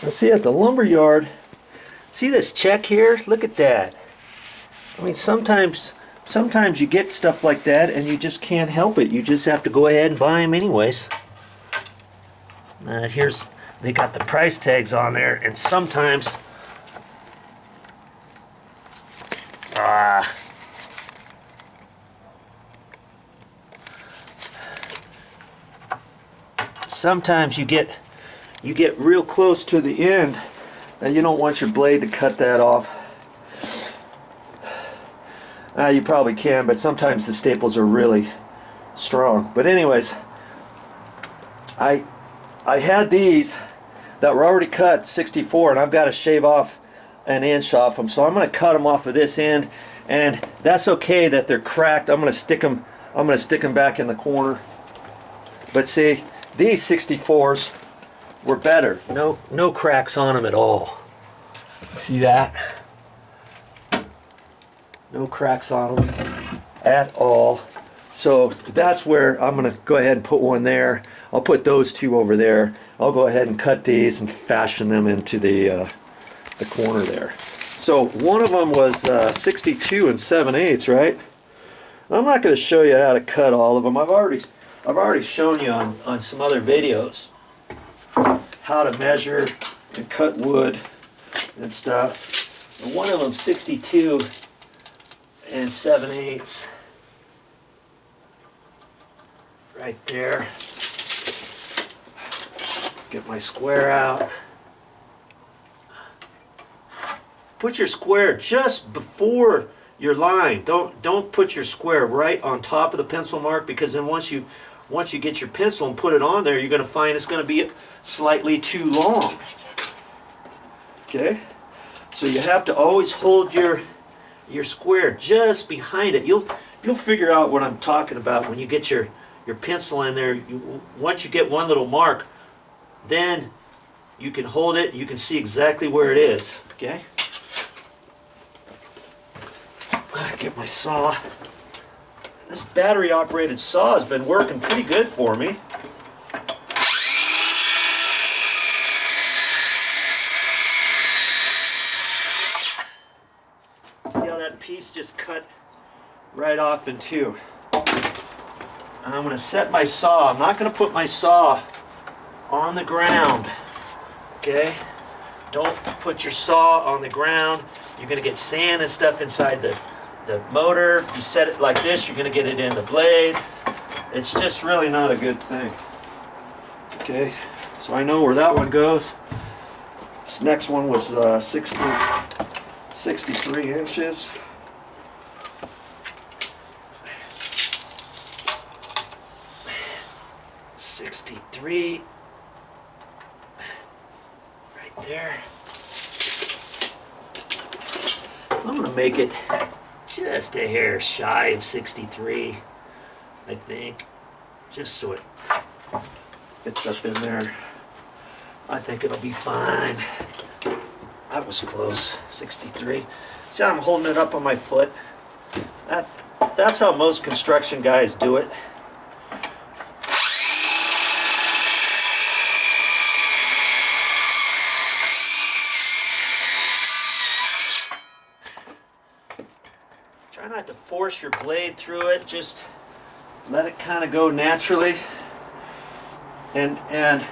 Now see at the lumber yard, see this check here? Look at that. I mean, sometimes you get stuff like that and you just can't help it. You just have to go ahead and buy them anyways. Here's, they got the price tags on there, and sometimes sometimes you get real close to the end and you don't want your blade to cut that off. You probably can, but sometimes the staples are really strong. But anyways, I had these that were already cut 64, and I've got to shave off an inch off them, so I'm going to cut them off of this end, and that's okay that they're cracked. I'm going to stick them back in the corner. But see, these 64s were better. No cracks on them at all. See that? No cracks on them at all. So that's where I'm going to go ahead and put one there. I'll put those two over there. I'll go ahead and cut these and fashion them into the corner there. So one of them was 62 and 7/8, right? I'm not going to show you how to cut all of them. I've already shown you on some other videos how to measure and cut wood and stuff. And one of them 62 and 7/8. Right there. Get my square out. Put your square just before your line. Don't put your square right on top of the pencil mark, because then once you get your pencil and put it on there, you're going to find it's going to be slightly too long. Okay? So you have to always hold your square just behind it. You'll figure out what I'm talking about when you get your pencil in there. Once you get one little mark, then you can hold it. You can see exactly where it is. Okay? Get my saw. This battery operated saw has been working pretty good for me. See how that piece just cut right off in two. I'm going to set my saw. I'm not going to put my saw on the ground. Okay? Don't put your saw on the ground. You're going to get sand and stuff inside the motor. If you set it like this, you're going to get it in the blade. It's just really not a good thing. Okay? So I know where that one goes. This next one was 63 inches. Right there. I'm going to make it just a hair shy of 63, I think, just so it fits up in there. I think it'll be fine. That was close, 63. See how I'm holding it up on my foot? That's how most construction guys do it. Try not to force your blade through it, just let it kind of go naturally. And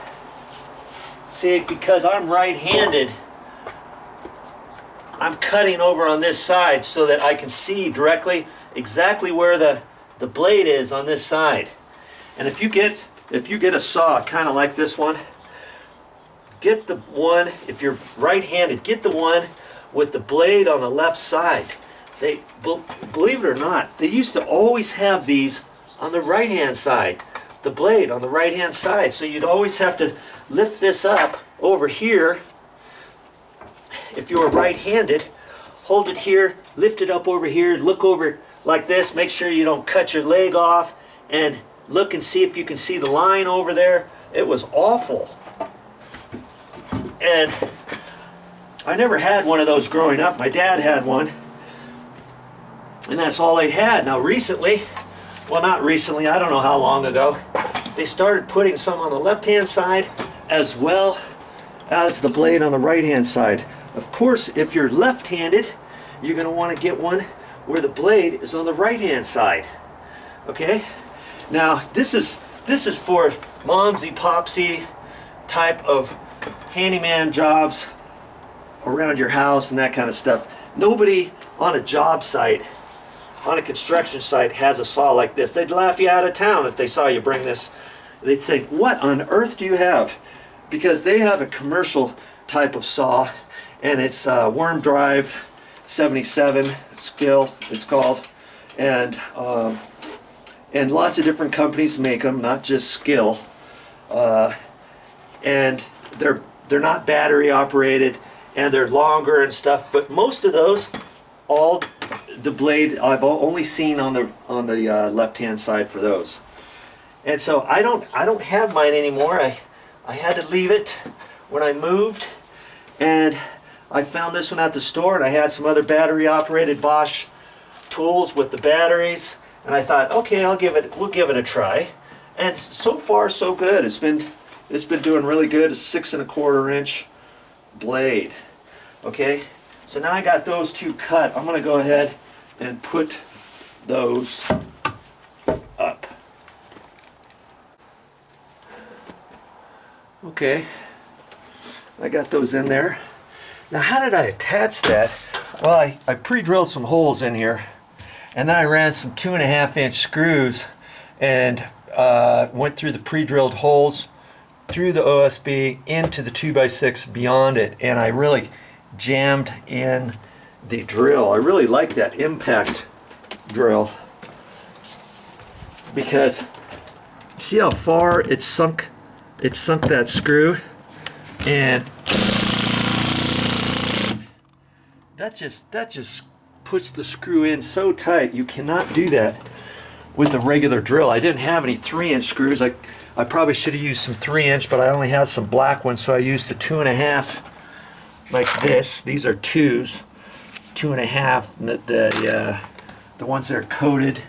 see, because I'm right-handed, I'm cutting over on this side so that I can see directly exactly where the blade is on this side. And if you get a saw kind of like this one, get the one, if you're right-handed, get the one with the blade on the left side. They, believe it or not, they used to always have these on the right-hand side, the blade on the right-hand side. So you'd always have to lift this up over here. If you were right-handed, hold it here, lift it up over here, look over like this, make sure you don't cut your leg off, and look and see if you can see the line over there. It was awful. And I never had one of those growing up. My dad had one. And that's all they had. Now recently, well not recently, I don't know how long ago, they started putting some on the left-hand side as well as the blade on the right hand side. Of course, if you're left-handed, you're going to want to get one where the blade is on the right hand side. Okay, now this is for momsy popsy type of handyman jobs around your house and that kind of stuff. Nobody on a job site, on a construction site, has a saw like this. They'd laugh you out of town if they saw you bring this. They'd think, what on earth do you have? Because they have a commercial type of saw, and it's worm drive 77 skill it's called, and lots of different companies make them, not just Skill, and they're not battery operated, and they're longer and stuff. But most of those, all the blade I've only seen on the left hand side for those. And so I don't have mine anymore. I had to leave it when I moved, and I found this one at the store, and I had some other battery operated Bosch tools with the batteries, and I thought, okay, we'll give it a try. And so far so good. It's been doing really good. It's 6 1/4 inch blade. Okay, so now I got those two cut. I'm going to go ahead and put those up. Okay, I got those in there. Now how did I attach that? Well, I pre-drilled some holes in here, and then I ran some 2.5 inch screws and went through the pre-drilled holes, through the OSB, into the 2x6 beyond it, and I really jammed in the drill. I really like that impact drill, because see how far it sunk that screw, and that just puts the screw in so tight. You cannot do that with a regular drill. I didn't have any 3-inch screws. I probably should have used some 3-inch, but I only had some black ones, so I used the 2.5 like this. These are 2s, 2.5. The ones that are coated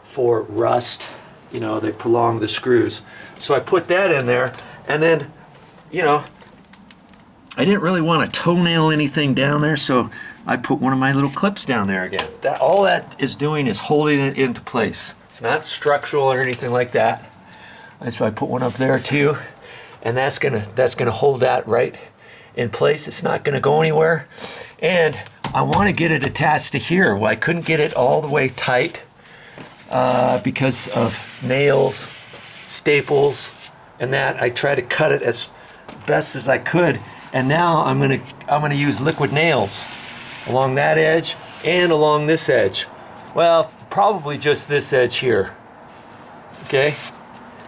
for rust, you know, they prolong the screws. So I put that in there, and then, you know, I didn't really want to toenail anything down there, so I put one of my little clips down there again. All that is doing is holding it into place. It's not structural or anything like that. And so I put one up there too, and that's gonna hold that right in place. It's not gonna go anywhere. And I want to get it attached to here. Well, I couldn't get it all the way tight because of nails, staples, and that. I tried to cut it as best as I could, and now I'm gonna use liquid nails along that edge and along this edge. Well, probably just this edge here. Okay,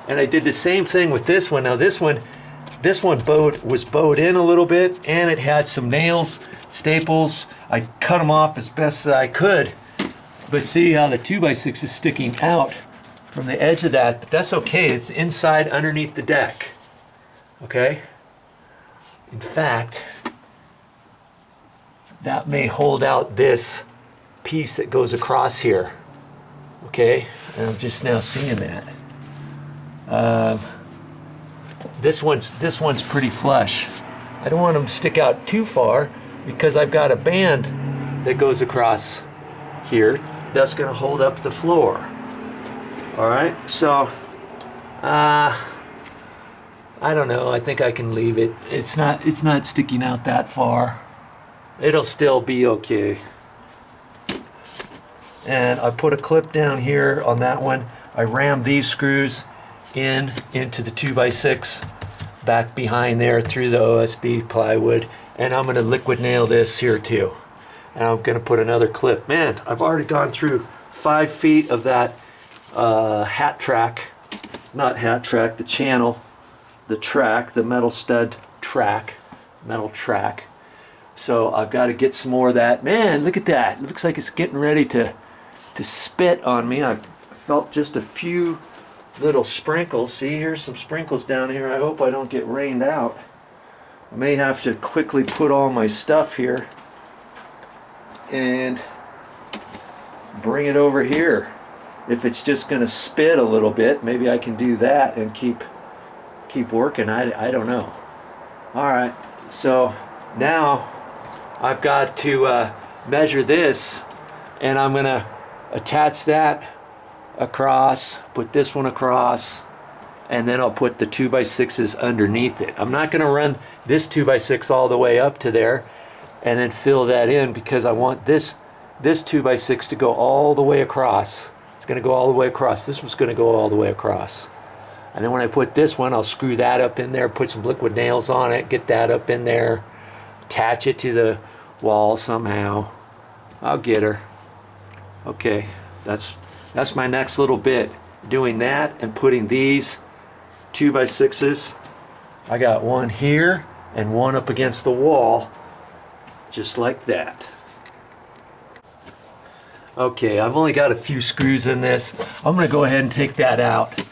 and I did the same thing with this one. Now this one was bowed in a little bit, and it had some nails, staples. I cut them off as best as I could, but see how the 2x6 is sticking out from the edge of that. But that's okay. It's inside underneath the deck. Okay. In fact, that may hold out this piece that goes across here. Okay, and I'm just now seeing that. This one's pretty flush. I don't want them to stick out too far, because I've got a band that goes across here that's going to hold up the floor. All right, so I don't know. I think I can leave it. It's not sticking out that far. It'll still be okay. And I put a clip down here on that one. I rammed these screws into the 2x6 back behind there through the OSB plywood, and I'm going to liquid nail this here too. And I'm going to put another clip. Man, I've already gone through 5 feet of that hat track, not hat track, the channel, the track, the metal stud track, metal track. So I've got to get some more of that. Man, look at that. It looks like it's getting ready to spit on me. I felt just a few little sprinkles. See, here's some sprinkles down here. I hope I don't get rained out. I may have to quickly put all my stuff here and bring it over here. If it's just going to spit a little bit, maybe I can do that and keep working. I don't know. All right, so now I've got to measure this, and I'm gonna attach that across, put this one across, and then I'll put the 2x6s underneath it. I'm not gonna run this 2x6 all the way up to there and then fill that in, because I want this 2x6 to go all the way across. It's gonna go all the way across. This one's gonna go all the way across. And then when I put this one, I'll screw that up in there, put some liquid nails on it, get that up in there, attach it to the wall somehow. I'll get her. Okay, that's my next little bit. Doing that and putting these 2x6s. I got one here and one up against the wall, just like that. Okay, I've only got a few screws in this. I'm gonna go ahead and take that out,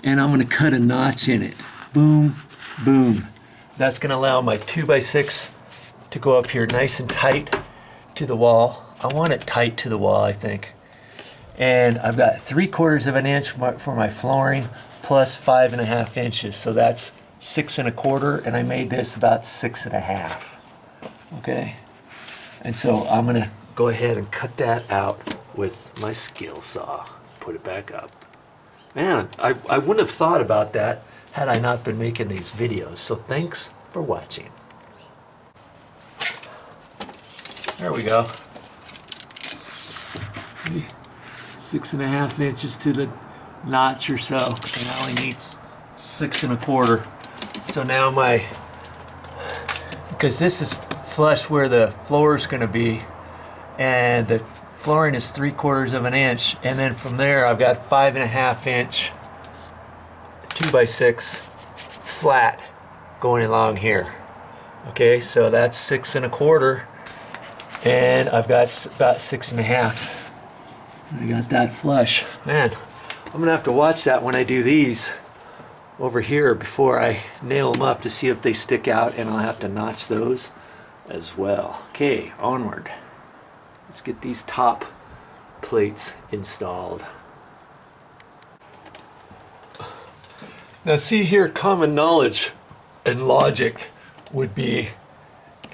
and I'm gonna cut a notch in it. Boom, boom. That's gonna allow my 2x6 to go up here nice and tight to the wall. I want it tight to the wall, I think. And I've got 3/4 of an inch for my flooring, plus 5.5 inches. So that's 6 1/4, and I made this about 6 1/2. Okay? And so I'm gonna go ahead and cut that out with my skill saw. Put it back up. Man, I wouldn't have thought about that had I not been making these videos. So thanks for watching. There we go. 6 1/2 inches to the notch or so, and I only need 6 1/4. So now because this is flush where the floor is going to be, and the flooring is 3/4 of an inch, and then from there I've got 5.5 inch 2x6 flat going along here. Okay, so that's 6 1/4, and I've got about 6 1/2. I got that flush. Man, I'm gonna have to watch that when I do these over here before I nail them up to see if they stick out, and I'll have to notch those as well. Okay, onward. Let's get these top plates installed. Now see here, common knowledge and logic would be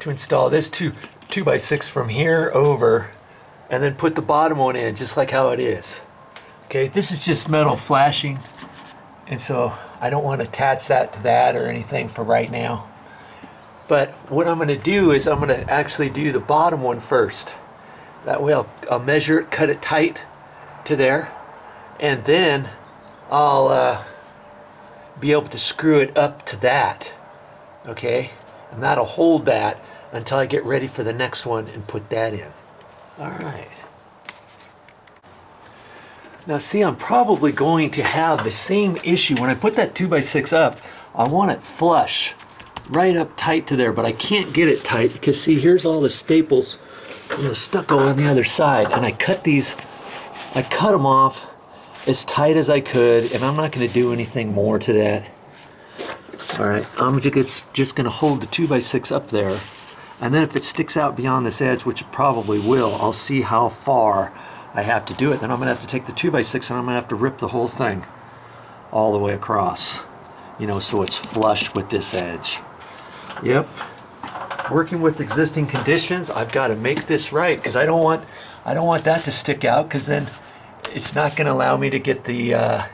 to install this 2x6 from here over, and then put the bottom one in just like how it is. Okay, this is just metal flashing, and so I don't want to attach that to that or anything for right now. But what I'm going to do is I'm going to actually do the bottom one first. That way I'll measure it, cut it tight to there, and then I'll be able to screw it up to that. Okay, and that'll hold that until I get ready for the next one and put that in. All right. Now see, I'm probably going to have the same issue. When I put that 2x6 up, I want it flush, right up tight to there, but I can't get it tight because see, here's all the staples from the stucco on the other side, and I cut them off as tight as I could, and I'm not gonna do anything more to that. All right, I'm just gonna hold the 2x6 up there, and then if it sticks out beyond this edge, which it probably will, I'll see how far I have to do it. Then I'm gonna have to take the 2x6 and I'm gonna have to rip the whole thing all the way across, you know, so it's flush with this edge. Yep. Working with existing conditions, I've got to make this right, because I don't want that to stick out, because then it's not going to allow me to get the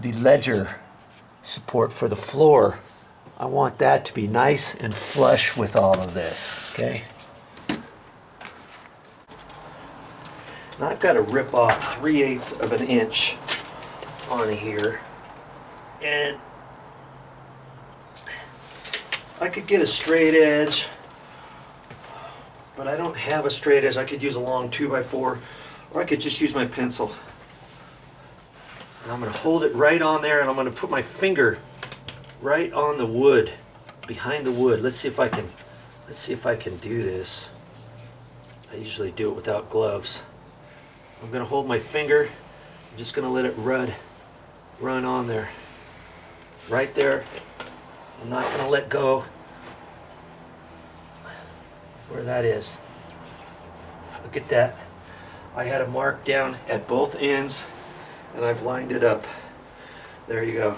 ledger support for the floor. I want that to be nice and flush with all of this. Okay. Now I've got to rip off 3/8 of an inch on here, and I could get a straight edge, but I don't have a straight edge. I could use a long 2x4, or I could just use my pencil. And I'm going to hold it right on there, and I'm going to put my finger right on the wood, behind the wood. Let's see if I can do this. I usually do it without gloves. I'm going to hold my finger. I'm just going to let it run on there, right there. I'm not going to let go where that is. Look at that. I had a mark down at both ends, and I've lined it up. There you go.